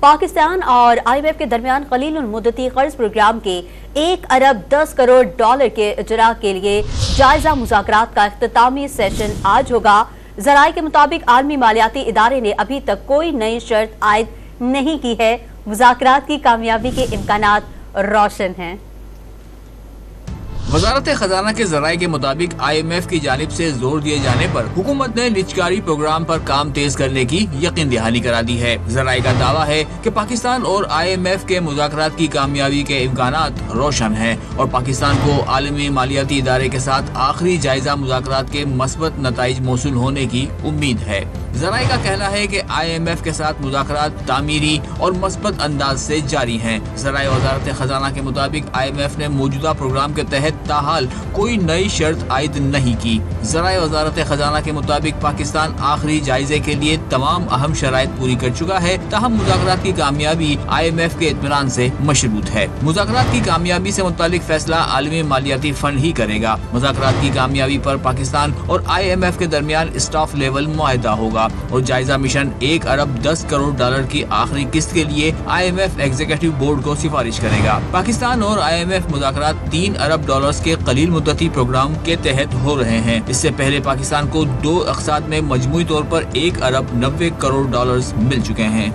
पाकिस्तान और IMF के दरमियान कलीलुल मुद्दती कर्ज प्रोग्राम के 1 अरब 10 करोड़ डॉलर के इजरा के लिए जायजा मुज़ाकरात का इख्तितामी सेशन आज होगा। ज़राए के मुताबिक आलमी मालियाती इदारे ने अभी तक कोई नई शर्त आयद नहीं की है। मुज़ाकरात की कामयाबी के इम्कानात रोशन हैं। वजारत खजाना के ज़राए के मुताबिक IMF की जानिब से जोर दिए जाने पर हुकूमत ने निजकारी प्रोग्राम पर काम तेज करने की यकीन दहानी करा दी है। ज़राए का दावा है कि पाकिस्तान और IMF के मुज़ाकरात की कामयाबी के इम्कानात रोशन हैं और पाकिस्तान को आलमी मालियाती इदारे के साथ आखिरी जायजा मुज़ाकरात के मस्बत नताइज मौसूल होने की उम्मीद है। ज़राए का कहना है कि IMF के साथ मुज़ाकरात तामीरी और मस्बत अंदाज से जारी हैं। ज़राए वजारत खजाना के मुताबिक IMF ने मौजूदा प्रोग्राम के तहत ताहाल कोई नई शर्त आयद नहीं की। ज़राए वजारत खजाना के मुताबिक पाकिस्तान आखिरी जायजे के लिए तमाम अहम शराइत पूरी कर चुका है, ताहम मुज़ाकरात की कामयाबी IMF के इत्मीनान से मशरूत है। मुज़ाकरात की कामयाबी से मुतालिक फैसला आलमी मालियाती फंड ही करेगा। मुज़ाकरात की कामयाबी पर पाकिस्तान और IMF के दरमियान स्टाफ लेवल मुआहदा होगा और जायजा मिशन 1 अरब 10 करोड़ डॉलर की आखिरी किस्त के लिए IMF एग्जीक्यूटिव बोर्ड को सिफारिश करेगा। पाकिस्तान और IMF मुज़ाकरात 3 अरब डॉलर के कलील मुद्दती प्रोग्राम के तहत हो रहे हैं। इससे पहले पाकिस्तान को 2 अक़साद में मजमूई तौर पर 1 अरब 90 करोड़ डॉलर मिल चुके हैं।